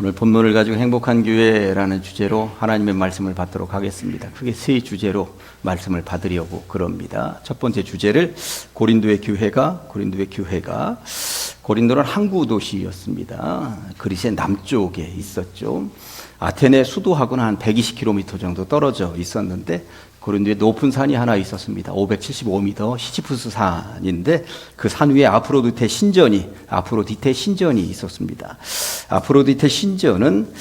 오늘 본문을 가지고 행복한 교회라는 주제로 하나님의 말씀을 받도록 하겠습니다. 크게 세 주제로 말씀을 받으려고 그럽니다. 첫 번째 주제를 고린도의 교회가 고린도는 항구 도시였습니다. 그리스의 남쪽에 있었죠. 아테네 수도하고는 한 120km 정도 떨어져 있었는데 고린도에 높은 산이 하나 있었습니다. 575m 시지프스 산인데 그 산 위에 아프로디테 신전이 있었습니다. 아프로디테 신전은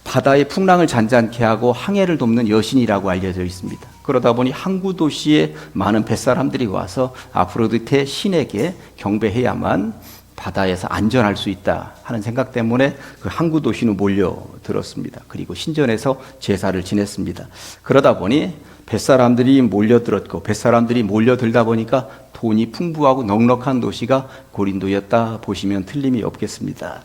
바다의 풍랑을 잔잔케 하고 항해를 돕는 여신이라고 알려져 있습니다. 그러다 보니 항구 도시에 많은 뱃사람들이 와서 아프로디테 신에게 경배해야만 바다에서 안전할 수 있다 하는 생각 때문에 그 항구 도시는 몰려들었습니다. 그리고 신전에서 제사를 지냈습니다. 그러다 보니 뱃사람들이 몰려들다 보니까 돈이 풍부하고 넉넉한 도시가 고린도였다 보시면 틀림이 없겠습니다.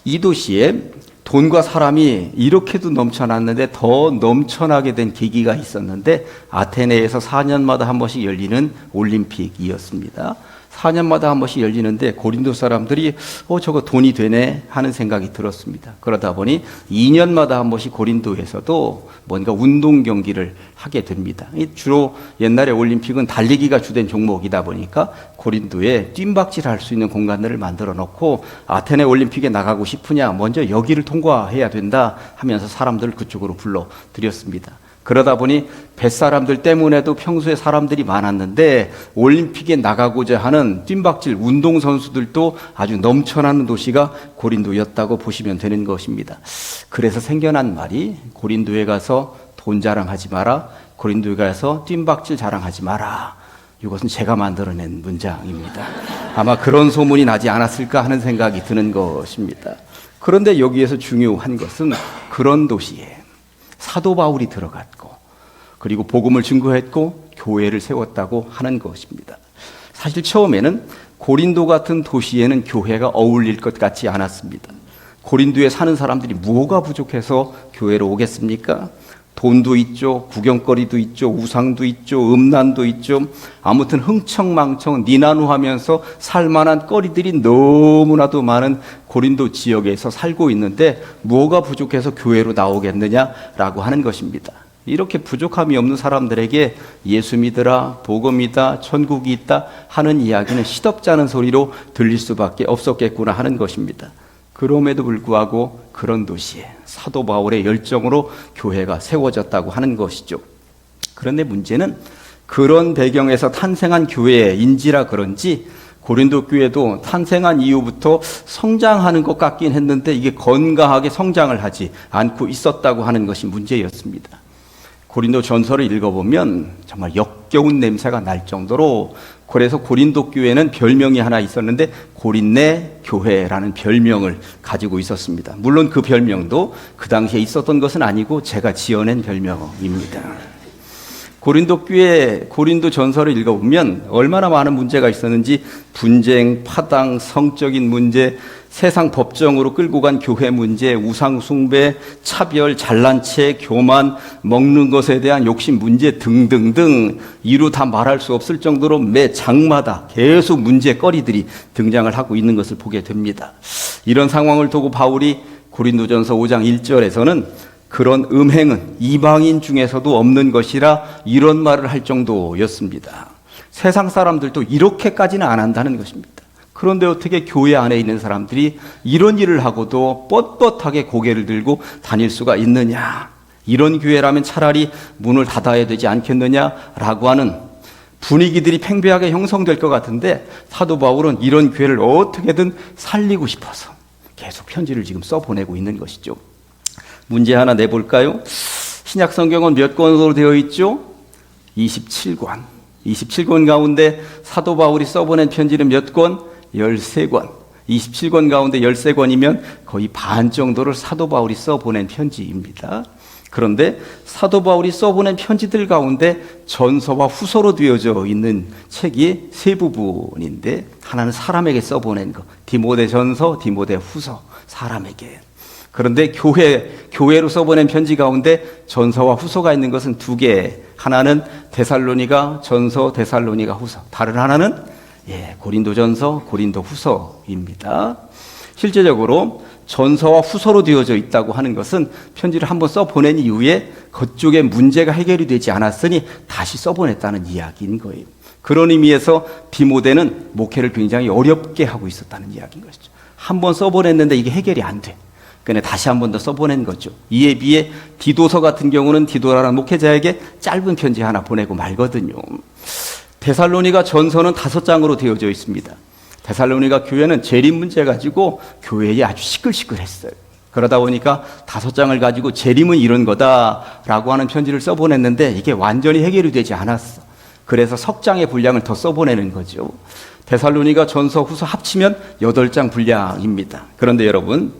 이 도시에 돈과 사람이 이렇게도 넘쳐났는데 더 넘쳐나게 된 계기가 있었는데 아테네에서 4년마다 한 번씩 열리는 올림픽이었습니다. 4년마다 한 번씩 열리는데 고린도 사람들이 저거 돈이 되네 하는 생각이 들었습니다. 그러다 보니 2년마다 한 번씩 고린도에서도 뭔가 운동 경기를 하게 됩니다. 주로 옛날에 올림픽은 달리기가 주된 종목이다 보니까 고린도에 뜀박질 할 수 있는 공간들을 만들어 놓고 아테네 올림픽에 나가고 싶으냐 먼저 여기를 통과해야 된다 하면서 사람들을 그쪽으로 불러들였습니다. 그러다 보니 뱃사람들 때문에도 평소에 사람들이 많았는데 올림픽에 나가고자 하는 뜀박질 운동선수들도 아주 넘쳐나는 도시가 고린도였다고 보시면 되는 것입니다. 그래서 생겨난 말이 고린도에 가서 돈 자랑하지 마라, 고린도에 가서 뜀박질 자랑하지 마라. 이것은 제가 만들어낸 문장입니다. 아마 그런 소문이 나지 않았을까 하는 생각이 드는 것입니다. 그런데 여기에서 중요한 것은 그런 도시에 사도 바울이 들어갔고 그리고 복음을 증거했고 교회를 세웠다고 하는 것입니다. 사실 처음에는 고린도 같은 도시에는 교회가 어울릴 것 같지 않았습니다. 고린도에 사는 사람들이 뭐가 부족해서 교회로 오겠습니까? 돈도 있죠, 구경거리도 있죠, 우상도 있죠, 음란도 있죠. 아무튼 흥청망청 니나누하면서 살만한 거리들이 너무나도 많은 고린도 지역에서 살고 있는데 뭐가 부족해서 교회로 나오겠느냐라고 하는 것입니다. 이렇게 부족함이 없는 사람들에게 예수 믿으라, 복음이다, 천국이 있다 하는 이야기는 시덥지 않은 소리로 들릴 수밖에 없었겠구나 하는 것입니다. 그럼에도 불구하고 그런 도시에 사도 바울의 열정으로 교회가 세워졌다고 하는 것이죠. 그런데 문제는 그런 배경에서 탄생한 교회인지라 그런지 고린도 교회도 탄생한 이후부터 성장하는 것 같긴 했는데 이게 건강하게 성장을 하지 않고 있었다고 하는 것이 문제였습니다. 고린도 전서를 읽어보면 정말 역겨운 냄새가 날 정도로 그래서 고린도 교회는 별명이 하나 있었는데 고린내 교회라는 별명을 가지고 있었습니다. 물론 그 별명도 그 당시에 있었던 것은 아니고 제가 지어낸 별명입니다. 고린도 교회 고린도 전서를 읽어보면 얼마나 많은 문제가 있었는지 분쟁, 파당, 성적인 문제, 세상 법정으로 끌고 간 교회 문제, 우상 숭배, 차별, 잘난 체, 교만, 먹는 것에 대한 욕심 문제 등등등 이루 다 말할 수 없을 정도로 매 장마다 계속 문제거리들이 등장을 하고 있는 것을 보게 됩니다. 이런 상황을 두고 바울이 고린도전서 5장 1절에서는 그런 음행은 이방인 중에서도 없는 것이라 이런 말을 할 정도였습니다. 세상 사람들도 이렇게까지는 안 한다는 것입니다. 그런데 어떻게 교회 안에 있는 사람들이 이런 일을 하고도 뻣뻣하게 고개를 들고 다닐 수가 있느냐. 이런 교회라면 차라리 문을 닫아야 되지 않겠느냐라고 하는 분위기들이 팽배하게 형성될 것 같은데 사도 바울은 이런 교회를 어떻게든 살리고 싶어서 계속 편지를 지금 써보내고 있는 것이죠. 문제 하나 내볼까요? 신약 성경은 몇 권으로 되어 있죠? 27권. 27권 가운데 사도 바울이 써보낸 편지는 몇 권? 13권. 27권 가운데 13권이면 거의 반 정도를 사도 바울이 써보낸 편지입니다. 그런데 사도 바울이 써보낸 편지들 가운데 전서와 후서로 되어져 있는 책이 세 부분인데 하나는 사람에게 써보낸 거, 디모데 전서, 디모데 후서, 사람에게. 그런데 교회로 써보낸 편지 가운데 전서와 후서가 있는 것은 두 개. 하나는 데살로니가 전서, 데살로니가 후서. 다른 하나는 고린도 전서, 고린도 후서입니다. 실제적으로 전서와 후서로 되어져 있다고 하는 것은 편지를 한번 써보낸 이후에 그쪽에 문제가 해결이 되지 않았으니 다시 써보냈다는 이야기인 거예요. 그런 의미에서 디모데는 목회를 굉장히 어렵게 하고 있었다는 이야기인 것이죠. 한번 써보냈는데 이게 해결이 안 돼. 그러니까 다시 한 번 더 써보낸 거죠. 이에 비해 디도서 같은 경우는 디도라는 목회자에게 짧은 편지 하나 보내고 말거든요. 데살로니가 전서는 5장으로 되어져 있습니다. 데살로니가 교회는 재림 문제 가지고 교회에 아주 시끌시끌했어요. 그러다 보니까 5장을 가지고 재림은 이런 거다라고 하는 편지를 써보냈는데 이게 완전히 해결이 되지 않았어. 그래서 석 장의 분량을 더 써보내는 거죠. 데살로니가 전서 후서 합치면 8장 분량입니다. 그런데 여러분,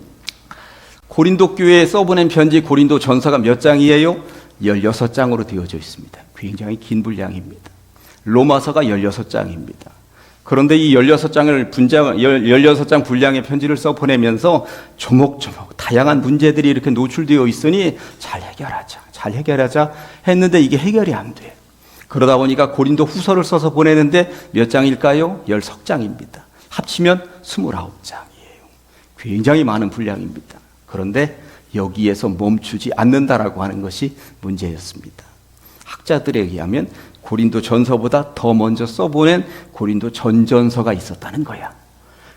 고린도 교회에 써보낸 편지 고린도 전서가 몇 장이에요? 16장으로 되어져 있습니다. 굉장히 긴 분량입니다. 로마서가 16장입니다. 그런데 이 16장 분량의 편지를 써보내면서 조목조목 다양한 문제들이 이렇게 노출되어 있으니 잘 해결하자 했는데 이게 해결이 안 돼요. 그러다 보니까 고린도 후서를 써서 보내는데 몇 장일까요? 10장입니다. 합치면 29장이에요. 굉장히 많은 분량입니다. 그런데 여기에서 멈추지 않는다라고 하는 것이 문제였습니다. 학자들에 의하면 고린도 전서보다 더 먼저 써보낸 고린도 전전서가 있었다는 거야.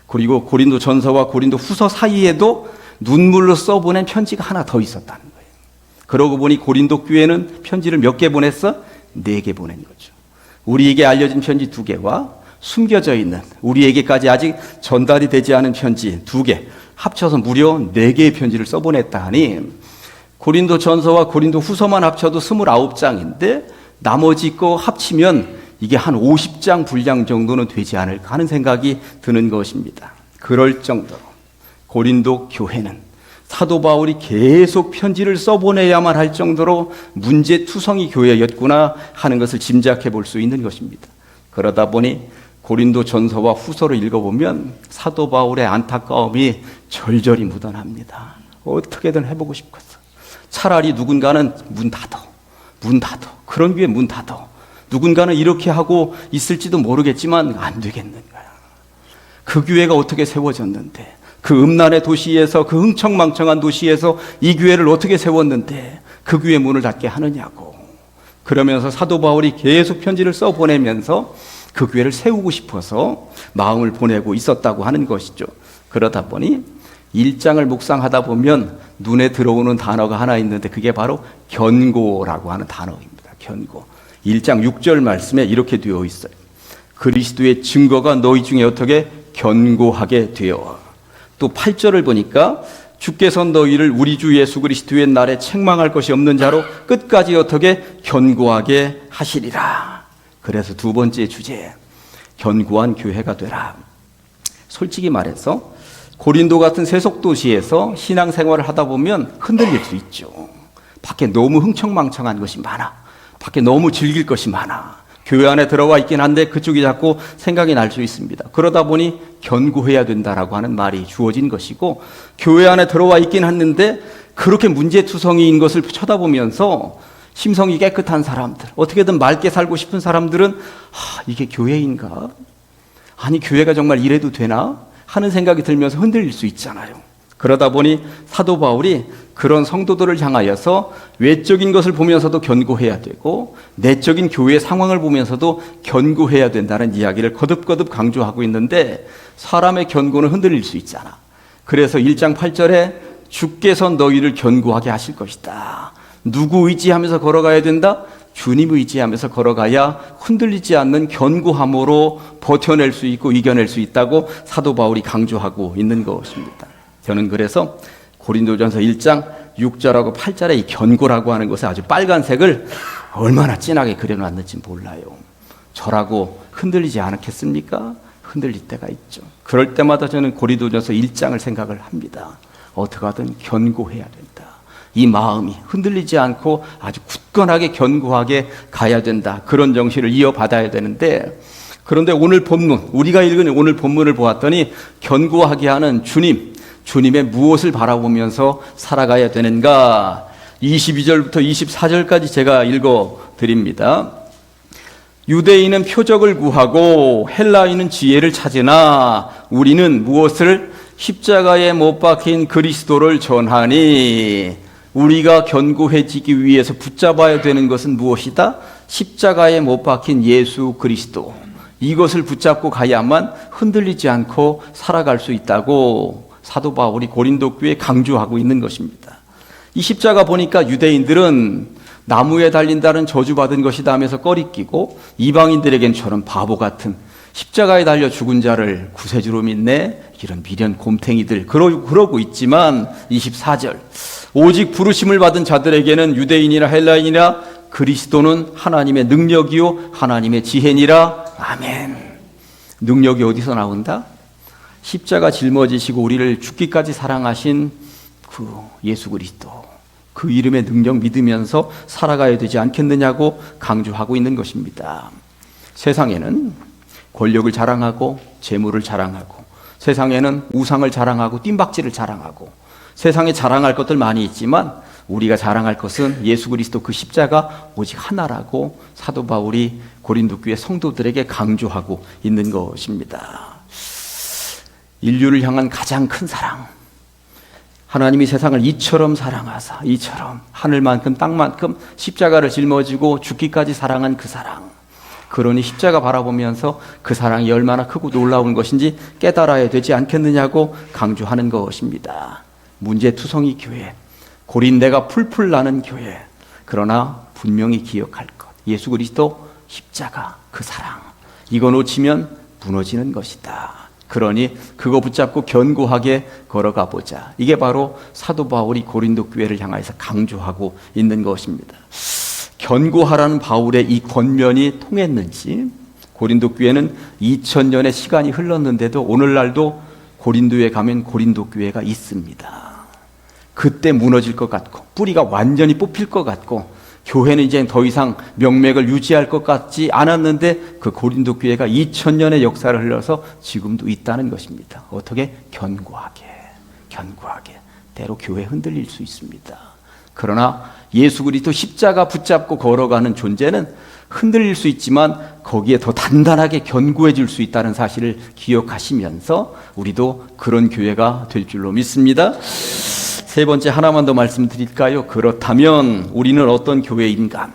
그리고 고린도 전서와 고린도 후서 사이에도 눈물로 써보낸 편지가 하나 더 있었다는 거예요. 그러고 보니 고린도 교회는 편지를 몇 개 보냈어? 4개 보낸 거죠. 우리에게 알려진 편지 2개와 숨겨져 있는 우리에게까지 아직 전달이 되지 않은 편지 2개 합쳐서 무려 4개의 편지를 써보냈다 하니 고린도 전서와 고린도 후서만 합쳐도 29장인데 나머지 거 합치면 이게 한 50장 분량 정도는 되지 않을까 하는 생각이 드는 것입니다. 그럴 정도로 고린도 교회는 사도 바울이 계속 편지를 써보내야만 할 정도로 문제투성이 교회였구나 하는 것을 짐작해 볼 수 있는 것입니다. 그러다 보니 고린도 전서와 후서를 읽어보면 사도 바울의 안타까움이 절절히 묻어납니다. 어떻게든 해보고 싶었어. 차라리 누군가는 문 닫어. 그런 교회 문 닫어. 누군가는 이렇게 하고 있을지도 모르겠지만 안 되겠는 거야. 그 교회가 어떻게 세워졌는데, 그 음란의 도시에서, 그 흥청망청한 도시에서 이 교회를 어떻게 세웠는데 그 교회 문을 닫게 하느냐고. 그러면서 사도 바울이 계속 편지를 써보내면서 그 교회를 세우고 싶어서 마음을 보내고 있었다고 하는 것이죠. 그러다 보니 1장을 묵상하다 보면 눈에 들어오는 단어가 하나 있는데 그게 바로 견고라고 하는 단어입니다. 견고. 1장 6절 말씀에 이렇게 되어 있어요. 그리스도의 증거가 너희 중에 어떻게 견고하게 되어. 또 8절을 보니까 주께서 너희를 우리 주 예수 그리스도의 날에 책망할 것이 없는 자로 끝까지 어떻게 견고하게 하시리라. 그래서 2번째 주제, 견고한 교회가 되라. 솔직히 말해서 고린도 같은 세속도시에서 신앙생활을 하다 보면 흔들릴 수 있죠. 밖에 너무 흥청망청한 것이 많아. 밖에 너무 즐길 것이 많아. 교회 안에 들어와 있긴 한데 그쪽이 자꾸 생각이 날 수 있습니다. 그러다 보니 견고해야 된다라고 하는 말이 주어진 것이고, 교회 안에 들어와 있긴 했는데 그렇게 문제투성이인 것을 쳐다보면서 심성이 깨끗한 사람들, 어떻게든 맑게 살고 싶은 사람들은 이게 교회인가? 아니 교회가 정말 이래도 되나? 하는 생각이 들면서 흔들릴 수 있잖아요. 그러다 보니 사도 바울이 그런 성도들을 향하여서 외적인 것을 보면서도 견고해야 되고 내적인 교회의 상황을 보면서도 견고해야 된다는 이야기를 거듭거듭 강조하고 있는데, 사람의 견고는 흔들릴 수 있잖아. 그래서 1장 8절에 주께서 너희를 견고하게 하실 것이다. 누구 의지하면서 걸어가야 된다? 주님 의지하면서 걸어가야 흔들리지 않는 견고함으로 버텨낼 수 있고 이겨낼 수 있다고 사도 바울이 강조하고 있는 것입니다. 저는 그래서 고린도전서 1장 6절하고 8절에 이 견고라고 하는 것을 아주 빨간색을 얼마나 진하게 그려놨는지 몰라요. 저라고 흔들리지 않겠습니까? 흔들릴 때가 있죠. 그럴 때마다 저는 고린도전서 1장을 생각을 합니다. 어떻게 하든 견고해야 된다. 이 마음이 흔들리지 않고 아주 굳건하게 견고하게 가야 된다. 그런 정신을 이어받아야 되는데, 그런데 오늘 본문, 우리가 읽은 오늘 본문을 보았더니 견고하게 하는 주님의 무엇을 바라보면서 살아가야 되는가? 22절부터 24절까지 제가 읽어드립니다. 유대인은 표적을 구하고 헬라인은 지혜를 찾으나 우리는 무엇을 십자가에 못 박힌 그리스도를 전하니 우리가 견고해지기 위해서 붙잡아야 되는 것은 무엇이다? 십자가에 못 박힌 예수 그리스도. 이것을 붙잡고 가야만 흔들리지 않고 살아갈 수 있다고 사도 바울이 고린도 교회에 강조하고 있는 것입니다. 이 십자가 보니까 유대인들은 나무에 달린다는 저주받은 것이다 하면서 꺼리끼고 이방인들에겐 저런 바보 같은 십자가에 달려 죽은 자를 구세주로 믿네? 이런 미련 곰탱이들 그러고 있지만 24절 오직 부르심을 받은 자들에게는 유대인이나 헬라인이나 그리스도는 하나님의 능력이요 하나님의 지혜니라. 아멘. 능력이 어디서 나온다? 십자가 짊어지시고 우리를 죽기까지 사랑하신 그 예수 그리스도, 그 이름의 능력 믿으면서 살아가야 되지 않겠느냐고 강조하고 있는 것입니다. 세상에는 권력을 자랑하고 재물을 자랑하고 세상에는 우상을 자랑하고 뜀박질을 자랑하고 세상에 자랑할 것들 많이 있지만 우리가 자랑할 것은 예수 그리스도 그 십자가 오직 하나라고 사도 바울이 고린도 교회 성도들에게 강조하고 있는 것입니다. 인류를 향한 가장 큰 사랑, 하나님이 세상을 이처럼 사랑하사 이처럼 하늘만큼 땅만큼 십자가를 짊어지고 죽기까지 사랑한 그 사랑, 그러니 십자가 바라보면서 그 사랑이 얼마나 크고 놀라운 것인지 깨달아야 되지 않겠느냐고 강조하는 것입니다. 문제투성이 교회, 고린내가 풀풀 나는 교회, 그러나 분명히 기억할 것, 예수 그리스도 십자가 그 사랑, 이거 놓치면 무너지는 것이다. 그러니 그거 붙잡고 견고하게 걸어가 보자. 이게 바로 사도 바울이 고린도 교회를 향해서 강조하고 있는 것입니다. 견고하라는 바울의 이 권면이 통했는지 고린도 교회는 2000년의 시간이 흘렀는데도 오늘날도 고린도에 가면 고린도 교회가 있습니다. 그때 무너질 것 같고 뿌리가 완전히 뽑힐 것 같고 교회는 이제 더 이상 명맥을 유지할 것 같지 않았는데 그 고린도 교회가 2000년의 역사를 흘러서 지금도 있다는 것입니다. 어떻게? 견고하게 때로 교회 흔들릴 수 있습니다. 그러나 예수 그리스도 십자가 붙잡고 걸어가는 존재는 흔들릴 수 있지만 거기에 더 단단하게 견고해질 수 있다는 사실을 기억하시면서 우리도 그런 교회가 될 줄로 믿습니다. 세 번째 하나만 더 말씀드릴까요? 그렇다면 우리는 어떤 교회인가?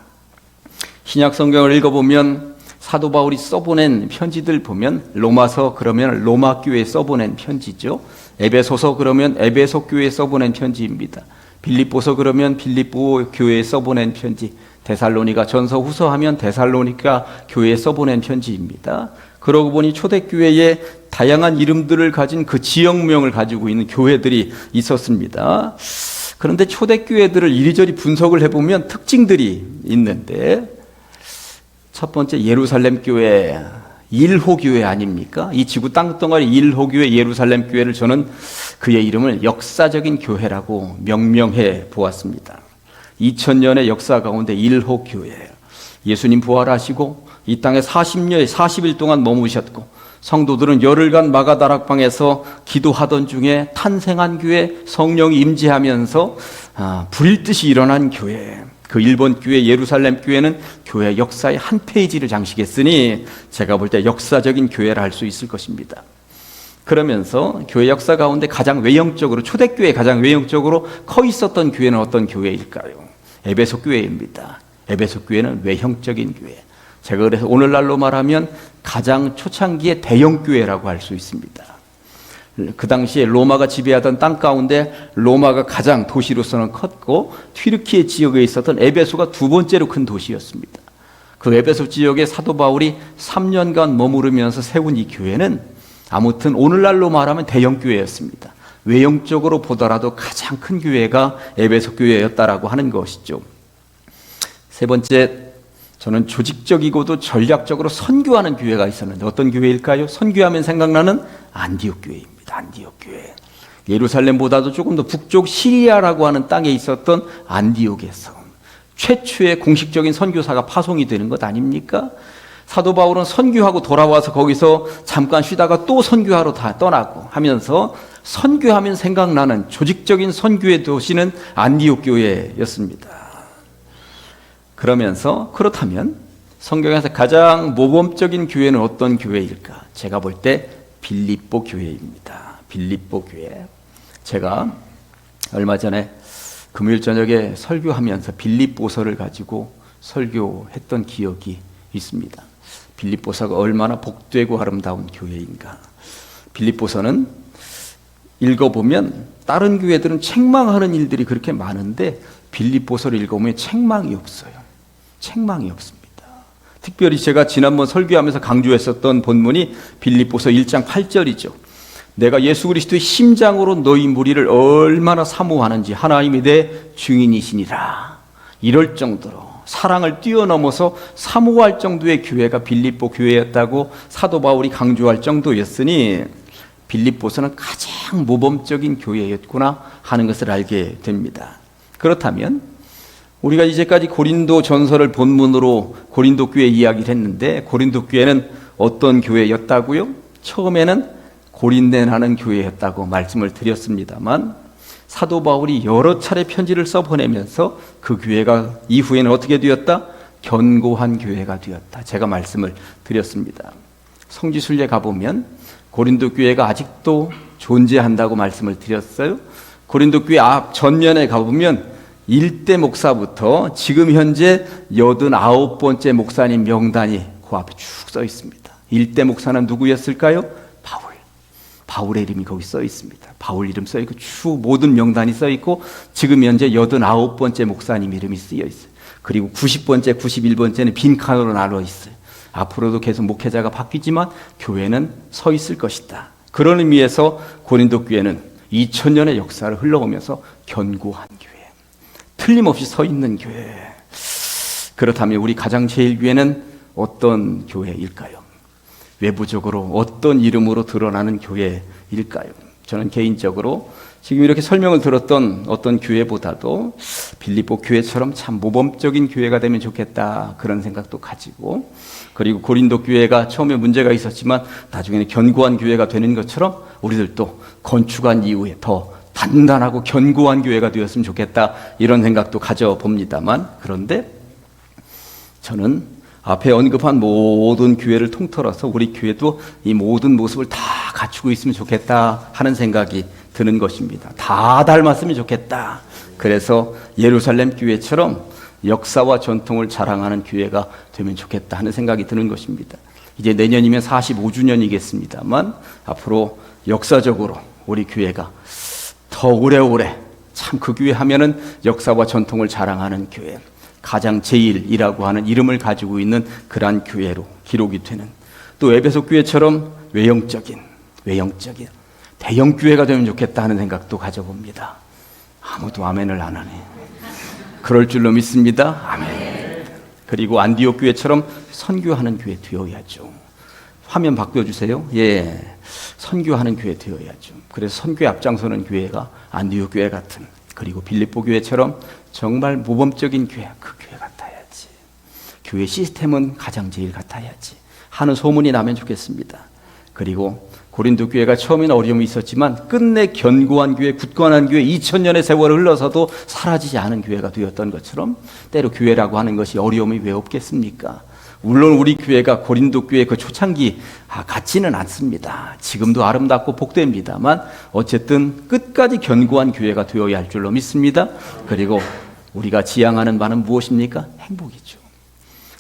신약 성경을 읽어보면 사도 바울이 써보낸 편지들 보면 로마서 그러면 로마 교회에 써보낸 편지죠. 에베소서 그러면 에베소 교회에 써보낸 편지입니다. 빌립보서 그러면 빌립보 교회에 써보낸 편지, 데살로니가 전서 후서 하면 데살로니가 교회에 써보낸 편지입니다. 그러고 보니 초대교회에 다양한 이름들을 가진 그 지역명을 가지고 있는 교회들이 있었습니다. 그런데 초대교회들을 이리저리 분석을 해보면 특징들이 있는데 첫 번째 예루살렘 교회, 1호 교회 아닙니까? 이 지구 땅덩어리 1호 교회 예루살렘 교회를 저는 그의 이름을 역사적인 교회라고 명명해 보았습니다. 2000년의 역사 가운데 1호 교회, 예수님 부활하시고 이 땅에 40일 동안 머무셨고 성도들은 열흘간 마가다락방에서 기도하던 중에 탄생한 교회, 성령이 임재하면서 불일 듯이 일어난 교회, 그 일본 교회 예루살렘 교회는 교회 역사의 한 페이지를 장식했으니 제가 볼 때 역사적인 교회라 할 수 있을 것입니다. 그러면서 교회 역사 가운데 가장 외형적으로, 초대교회 가장 외형적으로 커 있었던 교회는 어떤 교회일까요? 에베소 교회입니다. 에베소 교회는 외형적인 교회. 제가 그래서 오늘날로 말하면 가장 초창기의 대형교회라고 할 수 있습니다. 그 당시에 로마가 지배하던 땅 가운데 로마가 가장 도시로서는 컸고 튀르키예 지역에 있었던 에베소가 두 번째로 큰 도시였습니다. 그 에베소 지역에 사도 바울이 3년간 머무르면서 세운 이 교회는 아무튼 오늘날로 말하면 대형교회였습니다. 외형적으로 보더라도 가장 큰 교회가 에베소 교회였다라고 하는 것이죠. 세 번째, 저는 조직적이고도 전략적으로 선교하는 교회가 있었는데 어떤 교회일까요? 선교하면 생각나는 안디옥 교회입니다. 안디옥 교회. 예루살렘보다도 조금 더 북쪽 시리아라고 하는 땅에 있었던 안디옥에서 최초의 공식적인 선교사가 파송이 되는 것 아닙니까? 사도 바울은 선교하고 돌아와서 거기서 잠깐 쉬다가 또 선교하러 다 떠나고 하면서 선교하면 생각나는 조직적인 선교의 도시는 안디옥 교회였습니다. 그러면서 그렇다면 성경에서 가장 모범적인 교회는 어떤 교회일까? 제가 볼 때 빌립보 교회입니다. 빌립보 교회. 제가 얼마 전에 금요일 저녁에 설교하면서 빌립보서를 가지고 설교했던 기억이 있습니다. 빌립보서가 얼마나 복되고 아름다운 교회인가. 빌립보서는 읽어보면 다른 교회들은 책망하는 일들이 그렇게 많은데 빌립보서를 읽어보면 책망이 없어요. 책망이 없습니다. 특별히 제가 지난번 설교하면서 강조했었던 본문이 빌립보서 1장 8절이죠. 내가 예수 그리스도의 심장으로 너희 무리를 얼마나 사모하는지 하나님이 내 증인이시니라. 이럴 정도로 사랑을 뛰어넘어서 사모할 정도의 교회가 빌립보 교회였다고 사도 바울이 강조할 정도였으니 빌립보서는 가장 모범적인 교회였구나 하는 것을 알게 됩니다. 그렇다면 우리가 이제까지 고린도 전서를 본문으로 고린도 교회 이야기를 했는데 고린도 교회는 어떤 교회였다고요? 처음에는 고린내나는 교회였다고 말씀을 드렸습니다만 사도 바울이 여러 차례 편지를 써보내면서 그 교회가 이후에는 어떻게 되었다? 견고한 교회가 되었다. 제가 말씀을 드렸습니다. 성지순례 가보면 고린도 교회가 아직도 존재한다고 말씀을 드렸어요. 고린도 교회 앞 전면에 가보면 일대 목사부터 지금 현재 89번째 목사님 명단이 그 앞에 쭉 써 있습니다. 일대 목사는 누구였을까요? 바울의 이름이 거기 써 있습니다. 바울 이름 써 있고 쭉 모든 명단이 써 있고 지금 현재 89번째 목사님 이름이 쓰여 있어요. 그리고 90번째, 91번째는 빈칸으로 나눠 있어요. 앞으로도 계속 목회자가 바뀌지만 교회는 서 있을 것이다. 그런 의미에서 고린도 교회는 2000년의 역사를 흘러오면서 견고한 교회, 틀림없이 서 있는 교회. 그렇다면 우리 가장제일교회는 어떤 교회일까요? 외부적으로 어떤 이름으로 드러나는 교회일까요? 저는 개인적으로 지금 이렇게 설명을 들었던 어떤 교회보다도 빌립보 교회처럼 참 모범적인 교회가 되면 좋겠다 그런 생각도 가지고, 그리고 고린도 교회가 처음에 문제가 있었지만 나중에는 견고한 교회가 되는 것처럼 우리들도 건축한 이후에 더 단단하고 견고한 교회가 되었으면 좋겠다 이런 생각도 가져봅니다만, 그런데 저는 앞에 언급한 모든 교회를 통틀어서 우리 교회도 이 모든 모습을 다 갖추고 있으면 좋겠다 하는 생각이 드는 것입니다. 다 닮았으면 좋겠다. 그래서 예루살렘 교회처럼 역사와 전통을 자랑하는 교회가 되면 좋겠다 하는 생각이 드는 것입니다. 이제 내년이면 45주년이겠습니다만 앞으로 역사적으로 우리 교회가 더 오래오래 참 그 교회 하면은 역사와 전통을 자랑하는 교회, 가장 제일이라고 하는 이름을 가지고 있는 그러한 교회로 기록이 되는, 또 에베소 교회처럼 외형적인 대형 교회가 되면 좋겠다 하는 생각도 가져봅니다. 아무도 아멘을 안 하네. 그럴 줄로 믿습니다. 아멘. 그리고 안디옥 교회처럼 선교하는 교회 되어야죠. 화면 바꿔주세요. 예, 선교하는 교회 되어야죠. 그래서 선교에 앞장서는 교회가 안디옥 교회 같은, 그리고 빌립보 교회처럼 정말 모범적인 교회, 그 교회 같아야지. 교회 시스템은 가장 제일 같아야지 하는 소문이 나면 좋겠습니다. 그리고 고린도 교회가 처음에는 어려움이 있었지만 끝내 견고한 교회, 굳건한 교회, 2000년의 세월을 흘러서도 사라지지 않은 교회가 되었던 것처럼 때로 교회라고 하는 것이 어려움이 왜 없겠습니까? 물론 우리 교회가 고린도 교회 그 초창기 같지는 않습니다. 지금도 아름답고 복됩니다만 어쨌든 끝까지 견고한 교회가 되어야 할 줄로 믿습니다. 그리고 우리가 지향하는 바는 무엇입니까? 행복이죠.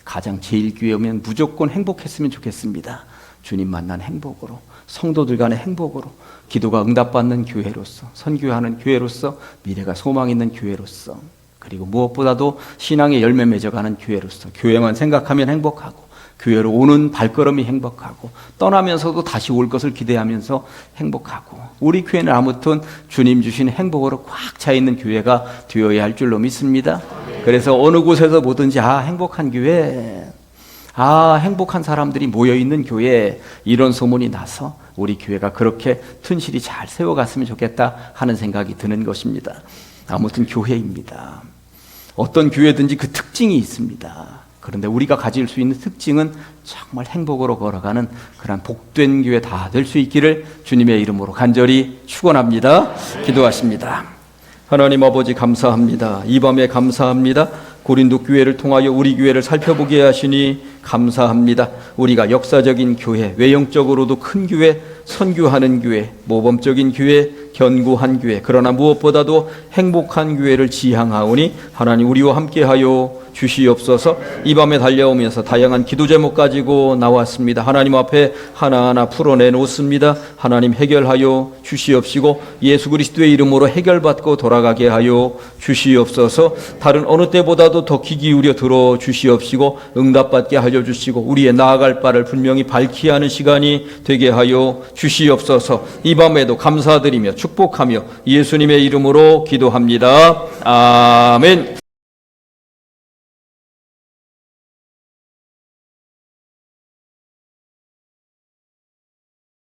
가장 제일 교회 오면 무조건 행복했으면 좋겠습니다. 주님 만난 행복으로, 성도들 간의 행복으로, 기도가 응답받는 교회로서, 선교하는 교회로서, 미래가 소망 있는 교회로서, 그리고 무엇보다도 신앙의 열매 맺어가는 교회로서 교회만 생각하면 행복하고, 교회로 오는 발걸음이 행복하고, 떠나면서도 다시 올 것을 기대하면서 행복하고, 우리 교회는 아무튼 주님 주신 행복으로 꽉 차 있는 교회가 되어야 할 줄로 믿습니다. 그래서 어느 곳에서 보든지 행복한 교회, 행복한 사람들이 모여있는 교회, 이런 소문이 나서 우리 교회가 그렇게 튼실히 잘 세워갔으면 좋겠다 하는 생각이 드는 것입니다. 아무튼 교회입니다. 어떤 교회든지 그 특징이 있습니다. 그런데 우리가 가질 수 있는 특징은 정말 행복으로 걸어가는 그런 복된 교회 다 될 수 있기를 주님의 이름으로 간절히 축원합니다. 기도하십니다. 하나님 아버지 감사합니다. 이 밤에 감사합니다. 고린도 교회를 통하여 우리 교회를 살펴보게 하시니 감사합니다. 우리가 역사적인 교회, 외형적으로도 큰 교회, 선교하는 교회, 모범적인 교회, 견고한 교회, 그러나 무엇보다도 행복한 교회를 지향하오니 하나님 우리와 함께하여 주시옵소서. 이 밤에 달려오면서 다양한 기도 제목 가지고 나왔습니다. 하나님 앞에 하나하나 풀어내 놓습니다. 하나님 해결하여 주시옵시고 예수 그리스도의 이름으로 해결받고 돌아가게 하여 주시옵소서. 다른 어느 때보다도 더 귀 기울여 들어 주시옵시고 응답받게 하여 주시고 우리의 나아갈 바를 분명히 밝히 하는 시간이 되게 하여 주시옵소서. 이 밤에도 감사드리며 축복하며 예수님의 이름으로 기도합니다. 아멘.